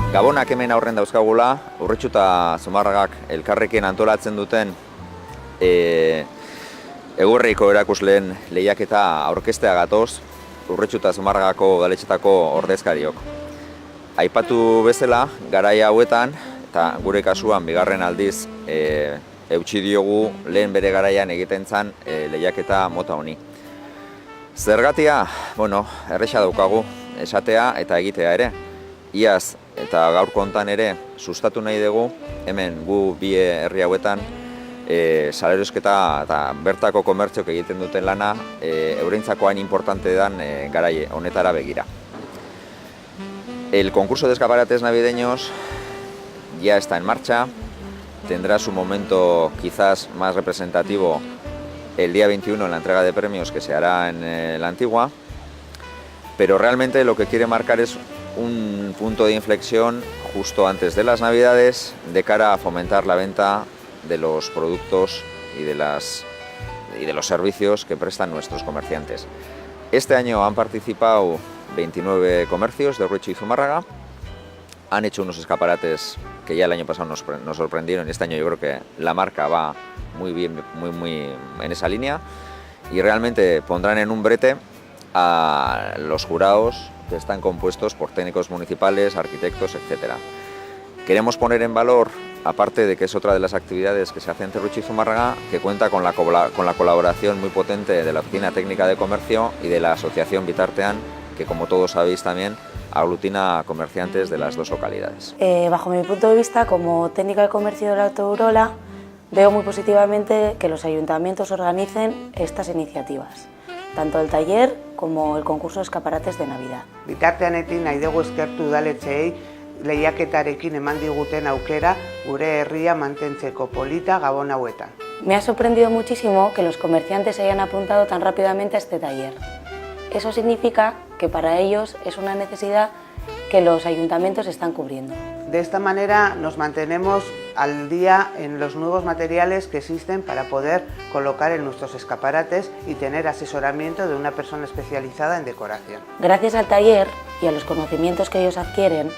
Gabonak hemen aurren dauzkagula, Urretxu eta Zumarragak elkarrekin antolatzen duten Egurriko erakusleen lehiaketa aurkeztea gatoz, Urretxu eta Zumarragako udaletxetako ordezkariok. Aipatu bezala, garaia hauetan, eta gure kasuan bigarren aldiz eutsi diogu lehen bere garaian egiten zen lehiaketa mota honi. Zergatia, erresa daukagu, esatea eta egitea ere. Iaz eta gaurko hontan ere sustatu nahi dugu, hemen gu bi herri hauetan salerosketa eta bertako komertziok egiten duten lana eurentzako hain importante den garai honetara begira. El concurso de escaparates navideños ya está en marcha, tendrá su momento quizás más representativo el día 21 en la entrega de premios que se hará en la Antigua, pero realmente lo que quiere marcar es un punto de inflexión justo antes de las Navidades de cara a fomentar la venta de los productos y de los servicios que prestan nuestros comerciantes. Este año han participado 29 comercios de Urretxu y Zumárraga, han hecho unos escaparates que ya el año pasado nos sorprendieron y este año yo creo que la marca va muy bien, muy en esa línea y realmente pondrán en un brete a los jurados que están compuestos por técnicos municipales, arquitectos, etc. Queremos poner en valor, aparte de que es otra de las actividades que se hace entre Urretxu y Zumárraga, que cuenta con la colaboración muy potente de la Oficina Técnica de Comercio y de la Asociación Bitartean, que como todos sabéis también aglutina a comerciantes de las dos localidades. Bajo mi punto de vista, como técnica de comercio de la Alto Urola, veo muy positivamente que los ayuntamientos organicen estas iniciativas, tanto el taller como el concurso de escaparates de Navidad. Bitarteanekin nahi dugu eskertu udaletxeei lehiaketarekin eman diguten aukera gure herria mantentzeko polita Gabon hauetan. Me ha sorprendido muchísimo que los comerciantes se hayan apuntado tan rápidamente a este taller. Eso significa que para ellos es una necesidad que los ayuntamientos están cubriendo. De esta manera nos mantenemos al día en los nuevos materiales que existen para poder colocar en nuestros escaparates y tener asesoramiento de una persona especializada en decoración. Gracias al taller y a los conocimientos que ellos adquieren,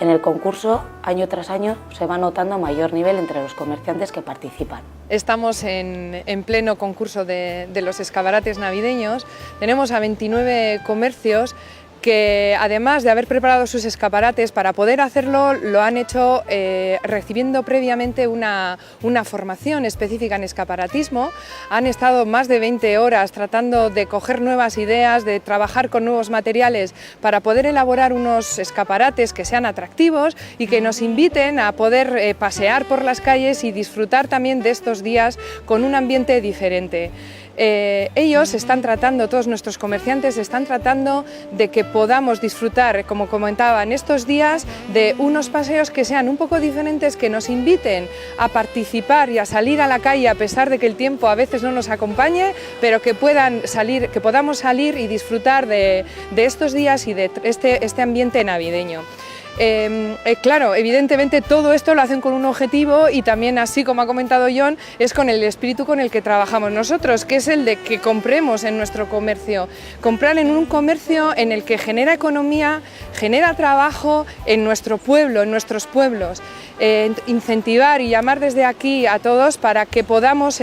en el concurso, año tras año, se va notando mayor nivel entre los comerciantes que participan. Estamos en pleno concurso de los escaparates navideños. Tenemos a 29 comercios que, además de haber preparado sus escaparates, para poder hacerlo lo han hecho recibiendo previamente una formación específica en escaparatismo. Han estado más de 20 horas tratando de coger nuevas ideas, de trabajar con nuevos materiales para poder elaborar unos escaparates que sean atractivos y que nos inviten a poder pasear por las calles y disfrutar también de estos días con un ambiente diferente. Ellos están tratando, todos nuestros comerciantes están tratando de que podamos disfrutar, como comentaba, en estos días de unos paseos que sean un poco diferentes, que nos inviten a participar y a salir a la calle a pesar de que el tiempo a veces no nos acompañe, pero que podamos salir y disfrutar de estos días y de este ambiente navideño. Claro, evidentemente todo esto lo hacen con un objetivo y también, así como ha comentado Jon, es con el espíritu con el que trabajamos nosotros, que es el de que compremos en nuestro comercio. Comprar en un comercio en el que genera economía, genera trabajo en nuestro pueblo, en nuestros pueblos. Incentivar y llamar desde aquí a todos para que podamos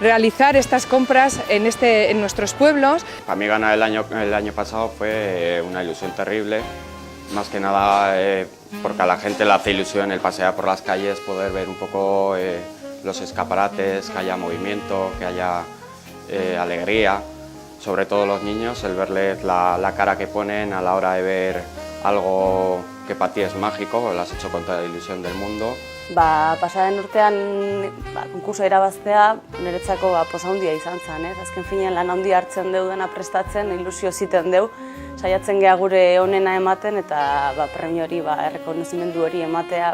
realizar estas compras en nuestros pueblos. Para mí ganar el año pasado fue una ilusión terrible. Más que nada porque a la gente le hace ilusión el pasear por las calles, poder ver un poco los escaparates, que haya movimiento, que haya alegría, sobre todo los niños, el verles la cara que ponen a la hora de ver algo que para ti es mágico, lo has hecho con toda la ilusión del mundo. Pasaren urtean konkursoa irabaztea niretzako poza handia izan zen, azken finean lan handia hartzen deu dena prestatzen, ilusio ziten deu, saiatzen gea gure onena ematen eta premio hori, errekonozimendu hori ematea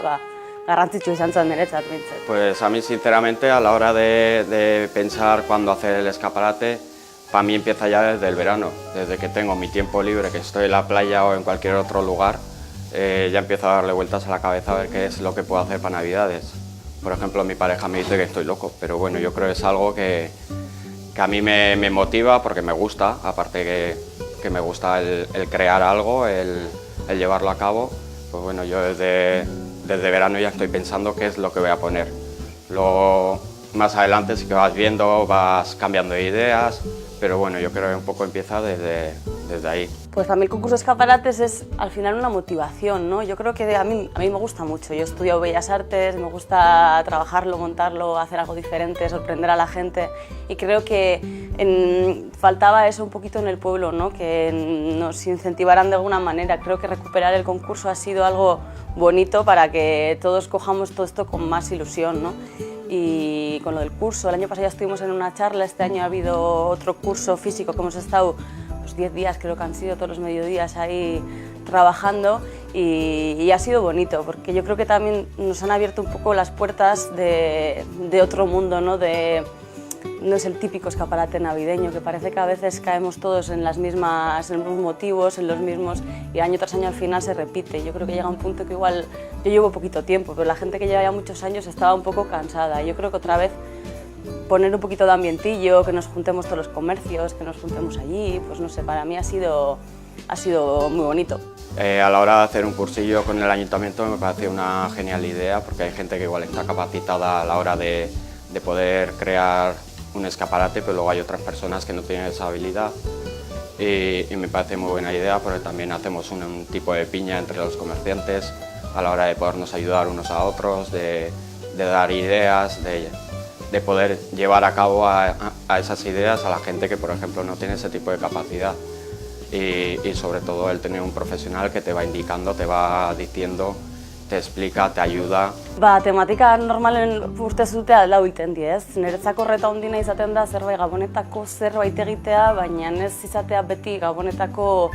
garrantzitsu izan zen niretzat bintzat. Pues a mí sinceramente a la hora de pensar cuándo hacer el escaparate, para mí empieza ya desde el verano, desde que tengo mi tiempo libre, que estoy en la playa o en cualquier otro lugar. Ya empiezo a darle vueltas a la cabeza a ver qué es lo que puedo hacer para Navidades. Por ejemplo, mi pareja me dice que estoy loco, pero bueno, yo creo que es algo que a mí me motiva porque me gusta, aparte que me gusta el crear algo, el llevarlo a cabo, Pues bueno, yo desde verano ya estoy pensando qué es lo que voy a poner. Luego, más adelante sí que vas viendo, vas cambiando de ideas, pero bueno, yo creo que un poco empieza desde ahí. Pues para mí el concurso de escaparates es al final una motivación, ¿no? Yo creo que a mí me gusta mucho. Yo he estudiado Bellas Artes, me gusta trabajarlo, montarlo, hacer algo diferente, sorprender a la gente, y creo que faltaba eso un poquito en el pueblo, ¿no? Que nos incentivaran de alguna manera. Creo que recuperar el concurso ha sido algo bonito para que todos cojamos todo esto con más ilusión, ¿no? Y con lo del curso, el año pasado ya estuvimos en una charla, este año ha habido otro curso físico que hemos estado 10 días, creo que han sido todos los mediodías ahí trabajando, y ha sido bonito porque yo creo que también nos han abierto un poco las puertas de otro mundo, ¿no? No es el típico escaparate navideño, que parece que a veces caemos todos en los mismos motivos, en los mismos, y año tras año al final se repite. Yo creo que llega un punto que igual, yo llevo poquito tiempo, pero la gente que lleva ya muchos años estaba un poco cansada. Yo creo que otra vez poner un poquito de ambientillo, que nos juntemos todos los comercios, que nos juntemos allí, pues no sé, para mí ha sido muy bonito. A la hora de hacer un cursillo con el ayuntamiento me parece una genial idea, porque hay gente que igual está capacitada a la hora de poder crear un escaparate, pero luego hay otras personas que no tienen esa habilidad, y me parece muy buena idea porque también hacemos un tipo de piña entre los comerciantes a la hora de podernos ayudar unos a otros, de dar ideas, de poder llevar a cabo a esas ideas a la gente que, por ejemplo, no tiene ese tipo de capacidad, y sobre todo el tener un profesional que te va indicando, te va diciendo, te explica, te ayuda. Tematika normalen urte zutea lau iten die, ez? Niretzako horreta ondina izaten da zerbait gabonetako zerbait egitea, baina ez izatea beti gabonetako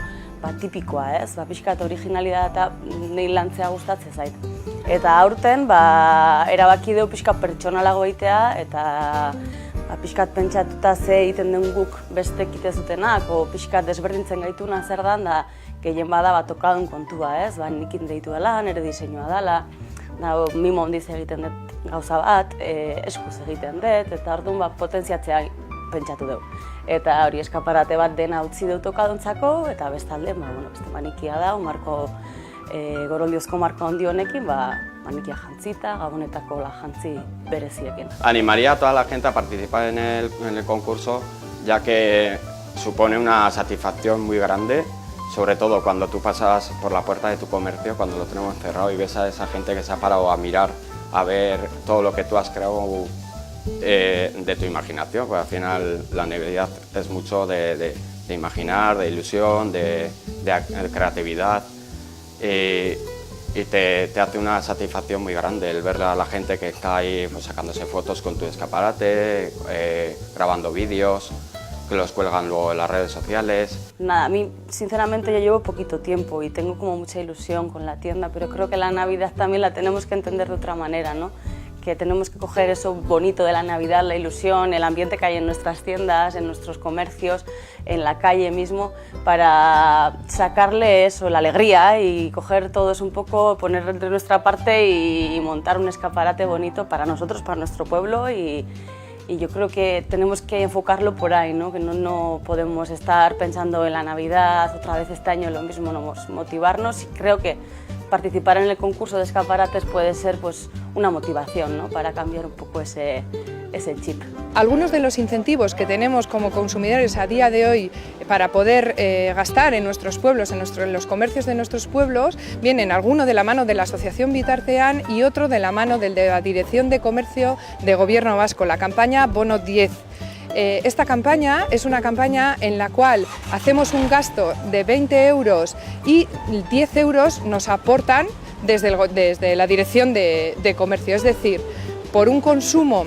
tipikoa, ez? Pixkat originalitatea nahi lantzea gustatzen zait. Eta aurten erabaki dugu pixkat pertsonalago egitea, eta pixkat pentsatuta ze egiten den guk bestek ite zutenak, o pixkat desberdintzen gaituna zer dan, da gehien bada tokadun kontua, ez? Nikin deitu dela, nire diseinua dela, mimo hondiz egiten dut gauza bat, eskuz egiten dut, eta orduan potentziatzea pentsatu dugu. Eta hori eskaparate bat dena utzi dut tokaduntzako, eta bestalde, beste manikia da, marko goroliozko marko handi honekin, manikia jantzita, gabonetako jantzi bereziekin. Animaría a toda la gente a participar en el concurso, ya que supone una satisfacción muy grande, sobre todo cuando tú pasas por la puerta de tu comercio, cuando lo tenemos cerrado y ves a esa gente que se ha parado a mirar, a ver todo lo que tú has creado de tu imaginación, porque al final la Navidad es mucho de imaginar, de ilusión, de creatividad, y te hace una satisfacción muy grande el ver a la gente que está ahí sacándose fotos con tu escaparate, grabando vídeos, que los cuelgan luego en las redes sociales. Nada, a mí sinceramente yo llevo poquito tiempo y tengo como mucha ilusión con la tienda, pero creo que la Navidad también la tenemos que entender de otra manera, ¿no? Que tenemos que coger eso bonito de la Navidad, la ilusión, el ambiente que hay en nuestras tiendas, en nuestros comercios, en la calle mismo, para sacarle eso, la alegría, y coger todo eso un poco, poner de nuestra parte y montar un escaparate bonito para nosotros, para nuestro pueblo, y yo creo que tenemos que enfocarlo por ahí, ¿no? Que no podemos estar pensando en la Navidad, otra vez este año lo mismo, no, motivarnos, y creo que participar en el concurso de escaparates puede ser pues una motivación, ¿no? Para cambiar un poco ese chip. Algunos de los incentivos que tenemos como consumidores a día de hoy para poder gastar en nuestros pueblos, en los comercios de nuestros pueblos, vienen alguno de la mano de la Asociación Bitartean y otro de la mano de la Dirección de Comercio de Gobierno Vasco, la campaña Bono 10. Esta campaña es una campaña en la cual hacemos un gasto de 20 euros y 10 euros nos aportan desde la Dirección de Comercio, es decir, por un consumo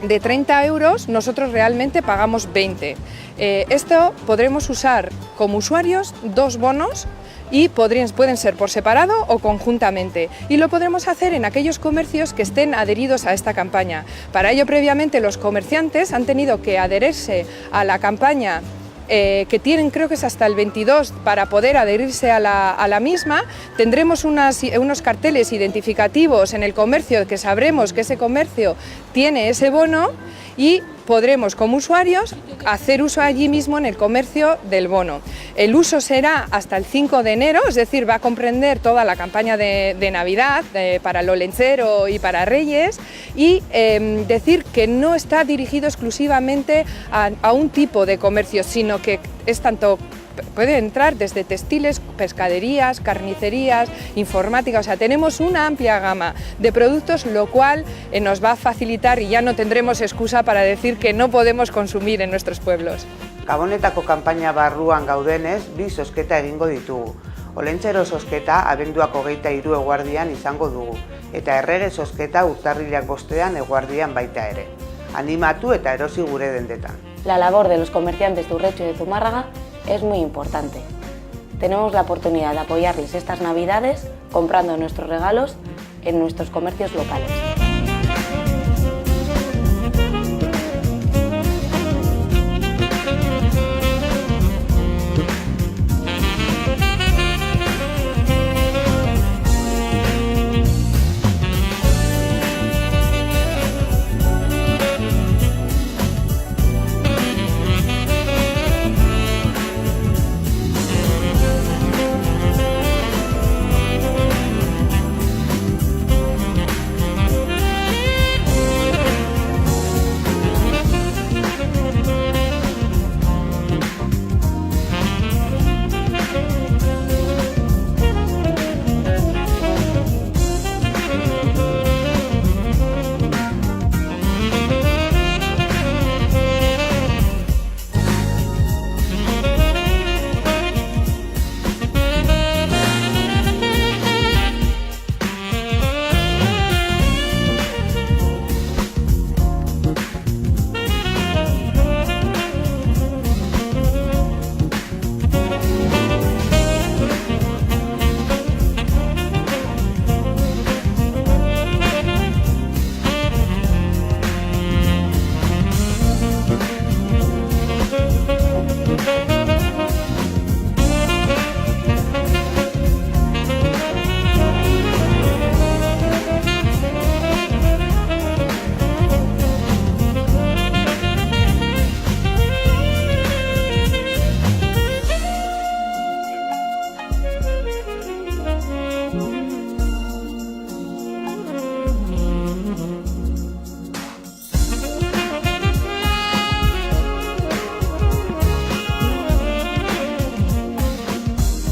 de 30 euros nosotros realmente pagamos 20. Esto podremos usar como usuarios 2 bonos y pueden ser por separado o conjuntamente, y lo podremos hacer en aquellos comercios que estén adheridos a esta campaña. Para ello, previamente, los comerciantes han tenido que adherirse a la campaña que tienen, creo que es hasta el 22, para poder adherirse a la misma. Tendremos unos carteles identificativos en el comercio que sabremos que ese comercio tiene ese bono, y podremos como usuarios hacer uso allí mismo en el comercio del bono. El uso será hasta el 5 de enero, es decir, va a comprender toda la campaña de Navidad para el Olentzero y para Reyes, y decir que no está dirigido exclusivamente a un tipo de comercio, sino que es tanto, puede entrar desde textiles, pescaderías, carnicerías, informática, o sea, tenemos una amplia gama de productos, lo cual nos va a facilitar y ya no tendremos excusa para decir que no podemos consumir en nuestros pueblos. Gabonetako kanpaina barruan gaudenez, 2 zozketa egingo ditugu. Olentzero zozketa abenduak 23 eguardian izango dugu, eta errege zozketa urtarrilak 5 eguardian baita ere. Animatu eta erosi gure dendetan. La labor de los comerciantes de Urretxu y de Zumárraga es muy importante. Tenemos la oportunidad de apoyarles estas Navidades comprando nuestros regalos en nuestros comercios locales.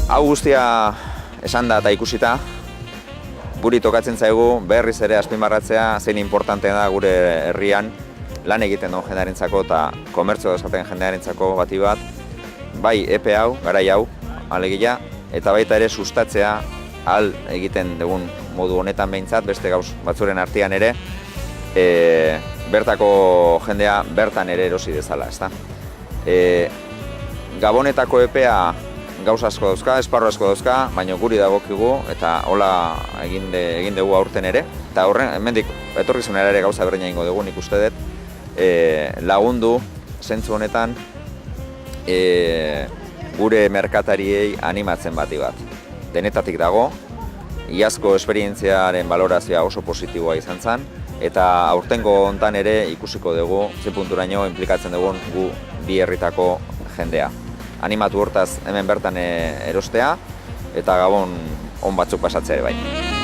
Hau guztia esan da eta ikusita, guri tokatzen zaigu berriz ere azpimarratzea zein importante da gure herrian lan egiten duen jendearentzako eta komertzio esaten jendearentzako bati bat, bai epe hau, garai hau, alegia, eta baita ere sustatzea ahal egiten dugun modu honetan behintzat, beste gauz batzuren artean ere, bertako jendea bertan ere erosi dezala, ezta? Gabonetako epea gauz asko dauzka, esparru asko dauzka, baina guri dagokigu eta hola egin dugu aurten ere. Eta horren, hemendik etorkizunera ere gauza berdina egingo dugu, nik uste dut, lagundu zentzu honetan gure merkatariei animatzen bati bat. Denetatik dago, iazko esperientziaren balorazioa oso positiboa izan zen, eta aurtengo hontan ere ikusiko dugu ze punturaino inplikatzen dugun gu bi herritako jendea. Animatu hortaz hemen bertan erostea eta Gabon on batzuk pasatzea ere bai.